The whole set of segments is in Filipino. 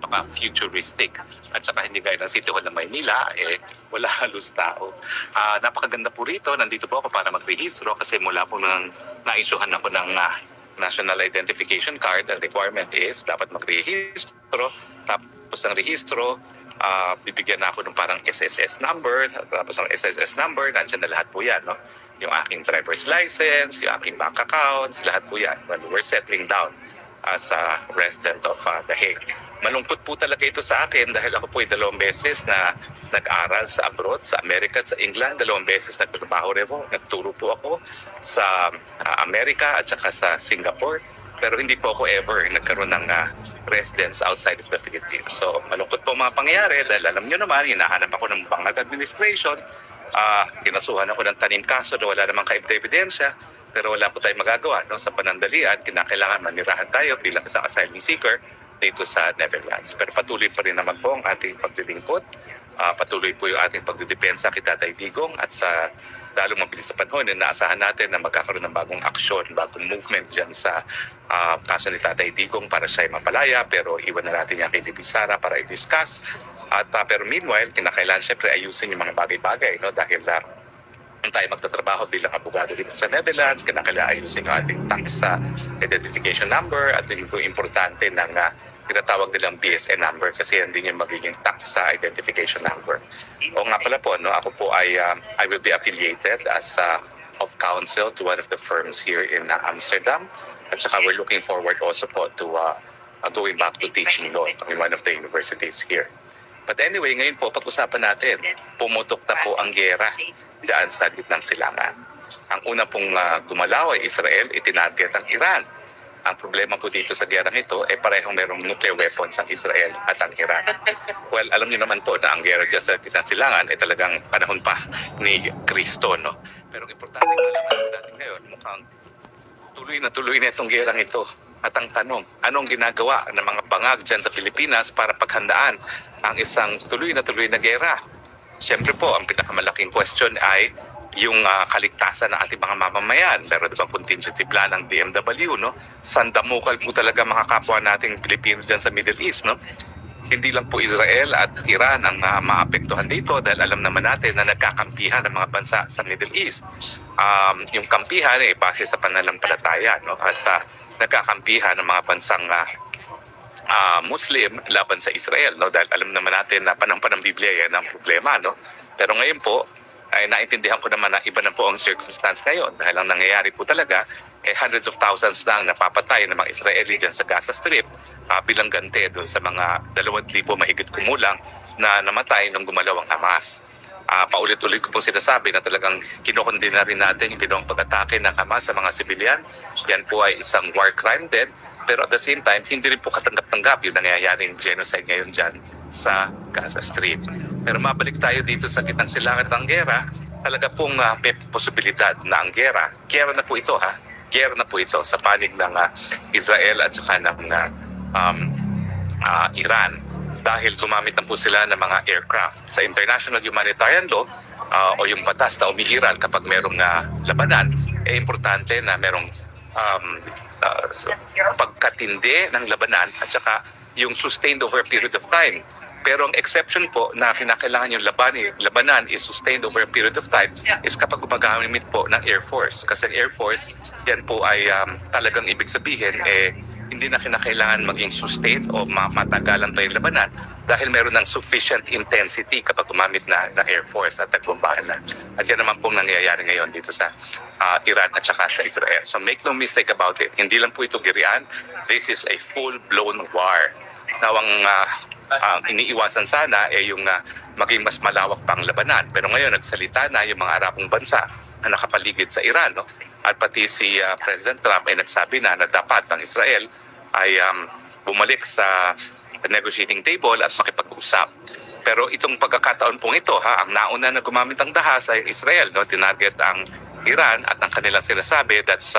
napaka-futuristic. At saka hindi gaya ng City Hall ng Maynila, wala halos tao. Napakaganda po rito. Nandito po ako para magrehistro kasi mula po nang na-issuehan ako ng National Identification Card. Ang requirement is dapat magrehistro. Tapos ng rehistro, bibigyan na ako ng parang SSS number. Tapos ng SSS number, nandiyan na lahat po yan. No? Yung aking driver's license, yung aking bank accounts, lahat po yan. When we're settling down as a resident of The Hague. Malungkot po talaga ito sa akin dahil ako po ay 2 beses na nag-aral sa abroad, sa Amerika at sa England. 2 beses nagtrabaho rin po. Nagturo po ako sa Amerika at saka sa Singapore. Pero hindi po ako ever nagkaroon ng residence outside of the Philippines. So malungkot po mga pangyayari dahil alam nyo naman, hinahanap ako ng bangag administration. Kinasuhan ako ng tanim kaso na wala namang kaebidensya. Pero wala po tayong magagawa. No? Sa panandalian, kinakailangan manirahan tayo bilang isang asylum seeker dito sa Netherlands. Pero patuloy pa rin naman po ang ating paglilingkod. Patuloy po yung ating pagdidepensa kay Tatay Digong at sa lalong mabilis na panahon, naasahan natin na magkakaroon ng bagong aksyon, bagong movement dyan sa kaso ni Tatay Digong para siya ay mapalaya. Pero iwan na natin yan kay JP Sara para i-discuss. Pero meanwhile, kinakailangan syempre ayusin yung mga bagay-bagay. No? Dahil tayo magtatrabaho bilang abogado dito sa Netherlands, kinakailangan ayusin yung ating tax identification number at yung importante ng tinatawag nilang BSN number kasi yan din yung magiging tax identification number. O nga pala po, no, ako po ay I will be affiliated as of counsel to one of the firms here in Amsterdam. At saka we're looking forward also po to going back to teaching law in one of the universities here. But anyway, ngayon po, pag-usapan natin, pumutok na po ang giyera dyan sa gitnang silangan. Ang una pong gumalaw ay Israel, itinarget ang Iran. Ang problema po dito sa gerang ito ay parehong merong nuclear weapons ang Israel at ang Iran. Well, alam niyo naman po na ang gera dyan sa gitnang silangan ay talagang panahon pa ni Kristo. No? Pero importante malaman natin ngayon, mukhang tuloy na itong gerang ito. At ang tanong, anong ginagawa ng mga bangag dyan sa Pilipinas para paghandaan ang isang tuloy na gera? Siyempre po, ang pinakamalaking question ay yung kaligtasan ng ating mga mamamayan. Pero diba contingency plan ng DMW, no? Sandamukal po talaga mga kapwa nating Pilipino dyan sa Middle East, no? Hindi lang po Israel at Iran ang maapektuhan dito dahil alam naman natin na nagkakampihan ng mga bansa sa Middle East. Yung kampihan ay base sa pananampalataya, no? At nagkakampihan ng mga bansang Muslim laban sa Israel, no? Dahil alam naman natin na panahon ng Biblia yan ang problema, no? Pero ngayon po ay naintindihan ko naman na iba na po ang circumstance ngayon dahil ang nangyayari po talaga hundreds of thousands na ang napapatay ng mga Israeli dyan sa Gaza Strip bilang ganti doon sa mga 2,000 mahigit kumulang na namatay nung gumalaw ang Hamas. Paulit-ulit ko pong sinasabi na talagang kinukondena rin natin yung ginawang pag-atake ng Hamas sa mga sibilyan. Yan po ay isang war crime din. Pero at the same time, hindi rin po katanggap-tanggap yung nangyayaring genocide ngayon dyan sa Gaza Strip. Pero mabalik tayo dito sa gitnang silangan ng gera, talaga pong may posibilidad na ang gera na po ito gera na po ito sa panig ng Israel at saka ng Iran dahil gumamit na po sila ng mga aircraft. Sa international humanitarian law o yung batas na umiiral kapag merong labanan, importante na merong pagkatindi ng labanan at saka yung sustained over a period of time. Pero ang exception po na kinakailangan yung labanan is sustained over a period of time is kapag gumagamit po ng Air Force. Kasi Air Force, yan po ay talagang ibig sabihin, hindi na kinakailangan maging sustained o matagalan pa yung labanan dahil meron ng sufficient intensity kapag gumamit na ng Air Force at nagbombahan na. At yan naman pong nangyayari ngayon dito sa Iran at saka sa Israel. So make no mistake about it. Hindi lang po ito girian. This is a full-blown war. Now, ang iniiwasan sana ay yung maging mas malawak pang labanan. Pero ngayon, nagsalita na yung mga Arabong bansa na nakapaligid sa Iran. No? At pati si President Trump ay nagsabi na dapat ang Israel ay bumalik sa negotiating table at makipag-usap. Pero itong pagkakataon pong ito, ang nauna na gumamit ang dahas ay Israel. No? Tinarget ang Iran at ang kanilang sinasabi that's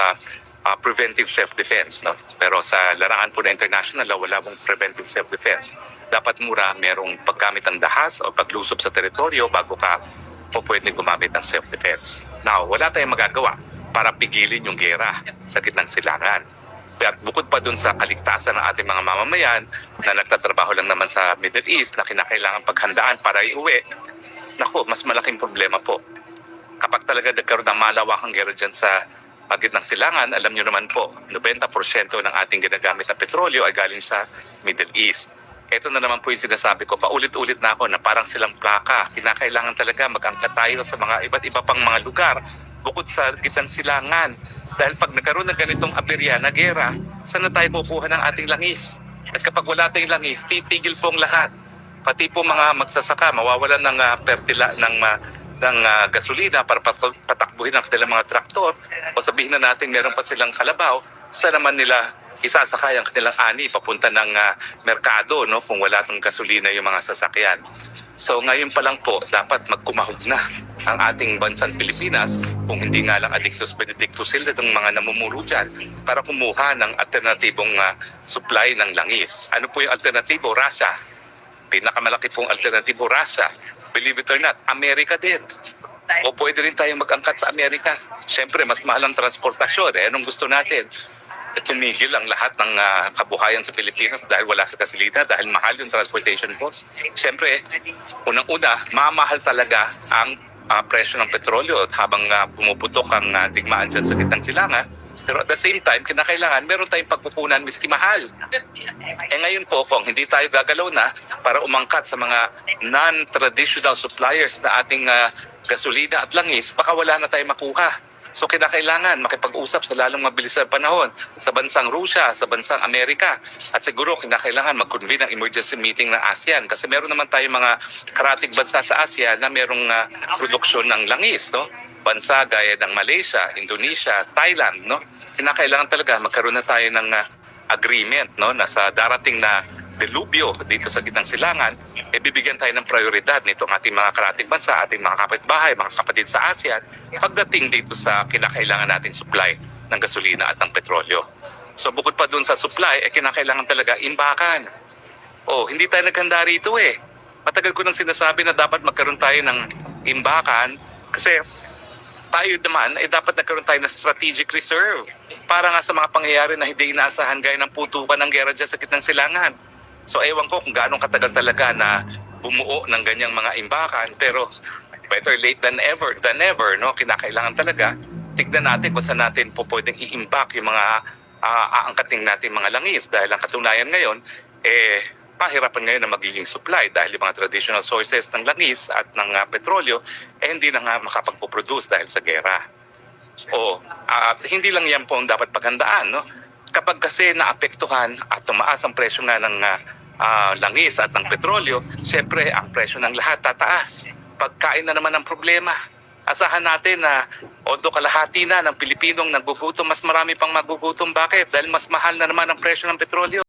preventive self-defense. No? Pero sa larangan po na international law, wala pong preventive self-defense. Dapat mura merong paggamit ng dahas o paglusob sa teritoryo bago ka po pwede gumamit ng self-defense. Now, wala tayong magagawa para pigilin yung gera sa gitnang silangan. At bukod pa dun sa kaligtasan ng ating mga mamamayan na nagtatrabaho lang naman sa Middle East na kinakailangan paghandaan para iuwi, naku, mas malaking problema po. Kapag talaga nagkaroon ng malawakang gera dyan sa pagitan ng silangan, alam nyo naman po, 90% ng ating ginagamit na petrolyo ay galing sa Middle East. Ito na naman po yung sinasabi ko, paulit-ulit na ako na parang silang plaka. Kinakailangan talaga mag-angkat tayo sa mga iba't iba pang mga lugar bukod sa gitang silangan. Dahil pag nagkaroon ng ganitong aberya na gera, saan na tayo kukuha ng ating langis? At kapag wala tayong langis, titigil po ang lahat. Pati po mga magsasaka, mawawalan ng gasolina para patakbuhin ang kanilang mga traktor o sabihin na natin meron pa silang kalabaw, saan naman nila isasakay ang kanilang ani papunta ng merkado, no, kung wala tong gasolina yung mga sasakyan. So ngayon pa lang po, dapat magkumahog na ang ating bansang Pilipinas, kung hindi nga lang addictus benedictus sila ng mga namumuro dyan, para kumuha ng alternatibong supply ng langis. Ano po yung alternatibo? Russia. Pinakamalaki pong alternatibo, Russia. Believe it or not, Amerika din. O pwede rin tayong mag-angkat sa Amerika. Siyempre, mas mahal ang transportasyon. Anong gusto natin? Tumigil ang lahat ng kabuhayan sa Pilipinas dahil wala sa gasolina, dahil mahal yung transportation cost. Siyempre, unang-una, mamahal talaga ang presyo ng petrolyo habang pumuputok ang digmaan dyan sa gitnang silangan. Pero at the same time, kinakailangan meron tayong pagpupunan miski mahal. Ngayon po, kung hindi tayo gagalaw na para umangkat sa mga non-traditional suppliers na ating gasolina at langis, baka wala na tayong makuha. So kinakailangan makipag-usap sa lalong mabilis na panahon sa bansang Russia, sa bansang Amerika. At siguro kinakailangan mag-convene ng emergency meeting ng ASEAN kasi meron naman tayong mga karatig bansa sa ASEAN na merong produksyon ng langis, no? Bansa gaya ng Malaysia, Indonesia, Thailand, no? Kinakailangan talaga magkaroon na tayo ng agreement, no, na sa darating na delubyo dito sa gitnang silangan, bibigyan tayo ng prioridad nitong ating mga karatig bansa, ating mga kapitbahay, mga kapatid sa ASEAN, pagdating dito sa kinakailangan nating supply ng gasolina at ng petrolyo. So bukod pa dun sa supply, kinakailangan talaga imbakan. Hindi tayo naghanda rito eh. Matagal ko nang sinasabi na dapat magkaroon tayo ng imbakan kasi tayo naman ay dapat nagkaroon tayo ng strategic reserve para nga sa mga pangyayari na hindi inaasahan gaya ng putukan ng gera dyan sa gitnang silangan. So ewan ko kung gaano katagal talaga na bumuo ng ganyang mga imbakan, pero better late than ever, no? Kinakailangan talaga tignan natin kung saan natin po pwedeng i-imbak yung mga aangkating natin mga langis, dahil ang katunayan ngayon pahirapan ngayon na magiging supply dahil yung mga traditional sources ng langis at ng petrolyo hindi na nga makapagpo-produce dahil sa gera. Hindi lang yan po ang dapat paghandaan, no? Kapag kasi naapektuhan at tumaas ang presyo nga ng langis at ng petrolyo, siyempre ang presyo ng lahat tataas. Pagkain na naman ang problema. Asahan natin na although kalahati na ng Pilipinong naggugutom, mas marami pang magugutom. Bakit? Dahil mas mahal na naman ang presyo ng petrolyo.